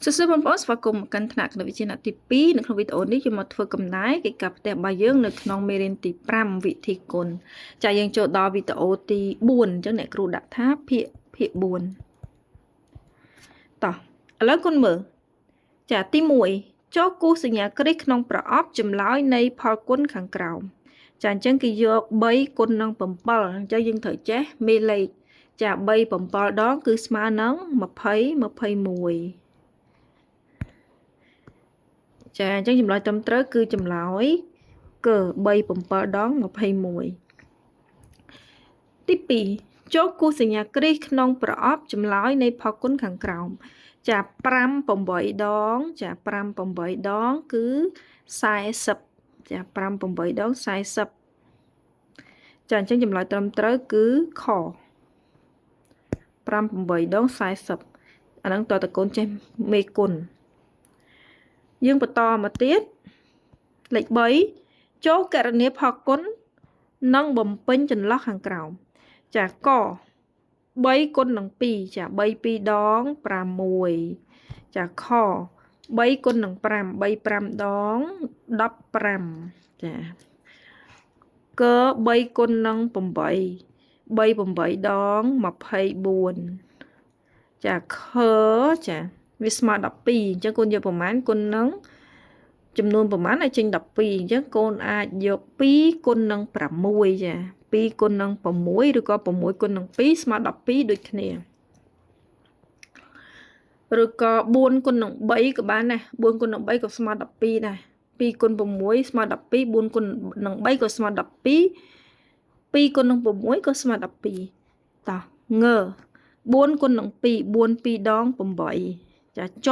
សួស្តីបងប្អូនស្វាគមន៍មកកាន់ថ្នាក់គណិតវិទ្យាទី2នៅក្នុងវីដេអូនេះខ្ញុំមកធ្វើកំណែកិច្ចការផ្ទះរបស់យើងនៅក្នុងមេរៀនទី5វិធីគុណចាយើងចូលដល់វីដេអូទី4អញ្ចឹងអ្នកគ្រូដាក់ថាភាគ4តោះឥឡូវគុណមើលចាទី1ចូលគូសញ្ញាគ្រីសក្នុងប្រអប់ចម្លើយនៃផលគុណខាងក្រោមចាអញ្ចឹងគេយក3គុណនឹង7អញ្ចឹងយើងត្រូវចេះមេលេខចា3 7ដងគឺស្មើនឹង20 21ចាអញ្ចឹងចម្លើយត្រឹមត្រូវគឺចម្លើយគឺ3 7ដង21ទី2ចូលគូសញ្ញាគ្រីសក្នុងប្រអប់ចម្លើយនៃផលគុណខាងក្រោមចា5 8ដងចា5 8ដងគឺ40ចា5 8ដង40ចាអញ្ចឹងចម្លើយត្រឹមត្រូវគឺខ5 8ដង40អាហ្នឹងតើតកូនចេះមេគុណយើងបន្តមកទៀតលេខ3ចូលគណនាផលគុណនិងបំពេញចន្លោះខាងក្រោមចាក3គុណនឹង2ចា3 2ដង6ចាខ3គុណនឹង5 3 5ដង15ចាក3គុណនឹង8 3 8ដង24ចាខចាវាស្មើ12អញ្ចឹងកូនយកប្រមាណគុណនឹងចំនួនប្រមាណឲ្យចេញ12អញ្ចឹងកូនអាចយក2គុណនឹង6ចា2គុណនឹង6ឬក៏6គុណនឹង2ស្មើ12ដូចគ្នាឬក៏4គុណនឹង3ក៏បានដែរ4គុណនឹង3ក៏ស្មើ12ដែរ2គុណ6ស្មើ12 4គុណនឹង3ក៏ស្មើ12 2គុណនឹង6ក៏ស្មើ12តោះង4គុណនឹង2 4 2ដង8ចាច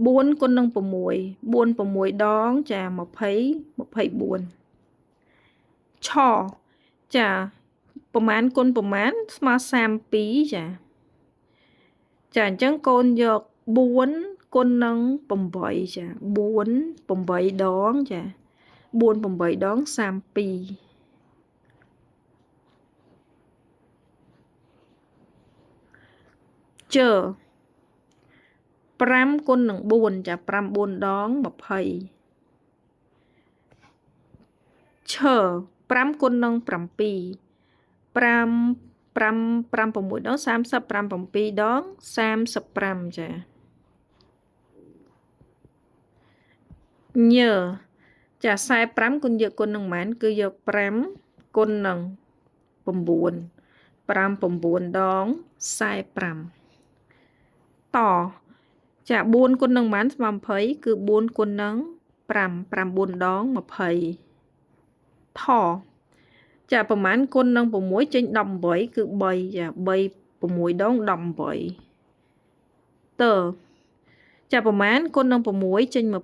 4គុណនឹង6 4 6ដងចា20 24ឆចាប្រមាណគុណប្រមាណស្មើ32ចាចាអញ្ចឹងកូនយក4គុណនឹង8ចា4 8ដងចា4 8ដង32ជ5គុណនឹង4ចា5 4ដង20ឈ5គុណនឹង7 5 6ដង30 5 7ដង35ចាញចា45គុណយកគុណនឹងប៉ុន្មានគឺយក5គុណនឹង9 5 9ដង45តចា4គុណនឹងប៉ុន្មានស្មើ20គឺ4គុណនឹង5 9ដង20ថចាប្រមាណគុណនឹង6ចេញ18គឺ3ចា3 6ដង18តចាប្រមាណគុណនឹង6ចេញ24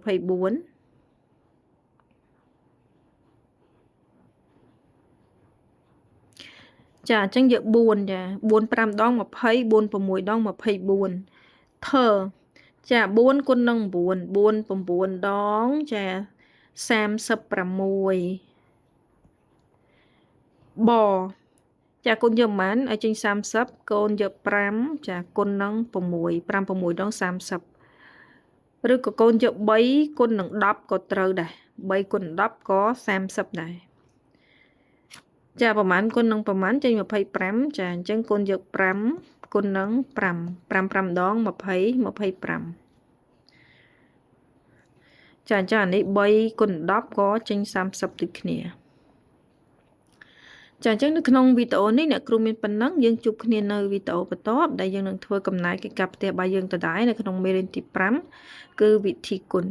ចាអញ្ចឹងយក4ចា4 5ដង20 4 6ដង24ថចា4គុណនឹង9 4 9ដងចា36បចាកូនយកប៉ុន្មានឲ្យចេញ30កូនយក5ចាគុណនឹង6 5 6ដង30ឬក៏កូនយក3គុណនឹង10ក៏ត្រូវដែរ3គុណ10ក៏30ដែរចាប្រមាណគុណនឹងប្រមាណចេញ25ចាអញ្ចឹងកូនយក5គុណនឹង5 5 5ដង20 25ចាអញ្ចឹងអានេះ3គុណ10ក៏ចេញ30ដូចគ្នាចាអញ្ចឹងនៅក្នុងវីដេអូនេះអ្នកគ្រូមានប៉ុណ្ណឹងយើងជួបគ្នានៅវីដេអូបន្ទាប់ដែលយើងនឹងធ្វើកំណែកិច្ចការផ្ទះរបស់យើងដដែលនៅក្នុងមេរៀនទី5គឺវិធីគុណ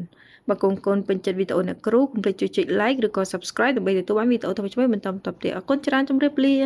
បើកូនពេញចិត្តវីដេអូអ្នកគ្រូកុំភ្លេចជួយចុច like ឬក៏ subscribe ដើម្បីទទួលបានវីដេអូថ្មីៗបន្តទៀតអរគុណច្រើនជម្រាបលា